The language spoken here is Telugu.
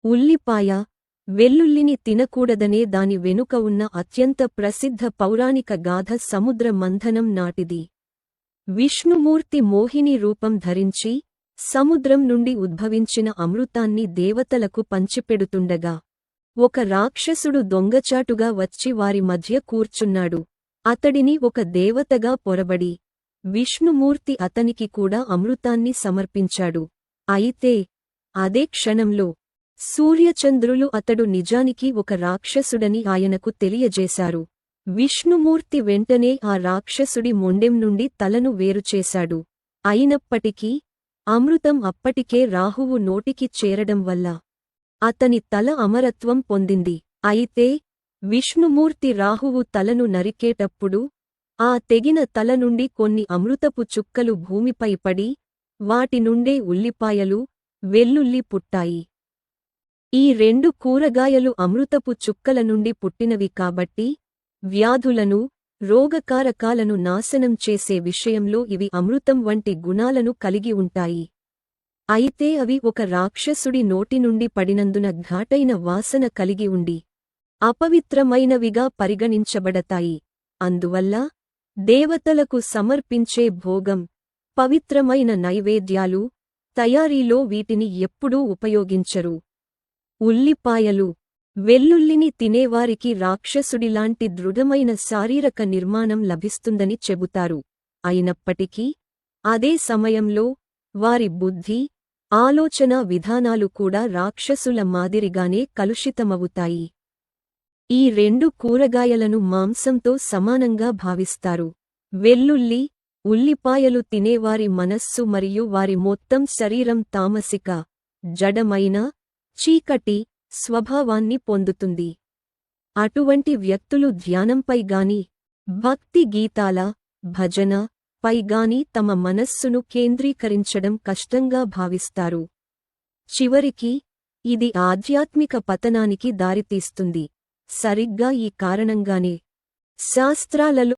ఉల్లిపాయ, వెల్లుల్లిని తినకూడదనే దాని వెనుక ఉన్న అత్యంత ప్రసిద్ధ పౌరాణిక గాథ సముద్ర మంథనం నాటిది. విష్ణుమూర్తి మోహిని రూపం ధరించి సముద్రం నుండి ఉద్భవించిన అమృతాన్ని దేవతలకు పంచిపెడుతుండగా ఒక రాక్షసుడు దొంగచాటుగా వచ్చి వారి మధ్య కూర్చున్నాడు. అతడిని ఒక దేవతగా పొరబడి విష్ణుమూర్తి అతనికి కూడా అమృతాన్ని సమర్పించాడు. అయితే అదే క్షణంలో సూర్యచంద్రులు అతడు నిజానికి ఒక రాక్షసుడని ఆయనకు తెలియజేశారు. విష్ణుమూర్తి వెంటనే ఆ రాక్షసుడి మొండెం నుండి తలను వేరుచేశాడు. అయినప్పటికీ అమృతం అప్పటికే రాహువు నోటికి చేరడం వల్ల అతని తల అమరత్వం పొందింది. అయితే విష్ణుమూర్తి రాహువు తలను నరికేటప్పుడు ఆ తెగిన తల నుండి కొన్ని అమృతపు చుక్కలు భూమిపై పడి వాటి నుండే ఉల్లిపాయలు, వెల్లుల్లి పుట్టాయి. ఈ రెండు కూరగాయలు అమృతపు చుక్కల నుండి పుట్టినవి కాబట్టి వ్యాధులను, రోగకారకాలను నాశనం చేసే విషయంలో ఇవి అమృతం వంటి గుణాలను కలిగి ఉంటాయి. అయితే అవి ఒక రాక్షసుడి నోటి నుండి పడినందున ఘాటైన వాసన కలిగి ఉండి అపవిత్రమైనవిగా పరిగణించబడతాయి. అందువల్ల దేవతలకు సమర్పించే భోగం, పవిత్రమైన నైవేద్యాలు తయారీలో వీటిని ఎప్పుడూ ఉపయోగించరు. ఉల్లిపాయలు, వెల్లుల్లిని తినేవారికి రాక్షసుడిలాంటి దృఢమైన శారీరక నిర్మాణం లభిస్తుందని చెబుతారు. అయినప్పటికీ అదే సమయంలో వారి బుద్ధి, ఆలోచనా విధానాలు కూడా రాక్షసుల మాదిరిగానే కలుషితమవుతాయి. ఈ రెండు కూరగాయలను మాంసంతో సమానంగా భావిస్తారు. వెల్లుల్లి, ఉల్లిపాయలు తినేవారి మనస్సు మరియు వారి మొత్తం శరీరం తామసిక, జడమైన, చీకటి స్వభావాన్ని పొందుతుంది. అటువంటి వ్యక్తులు ధ్యానంపై గాని, భక్తి గీతాల, భజన పై గాని తమ మనస్సును కేంద్రీకరించడం కష్టంగా భావిస్తారు. చివరికి ఇది ఆధ్యాత్మిక పతనానికి దారితీస్తుంది. సరిగ్గా ఈ కారణంగానే శాస్త్రాలలో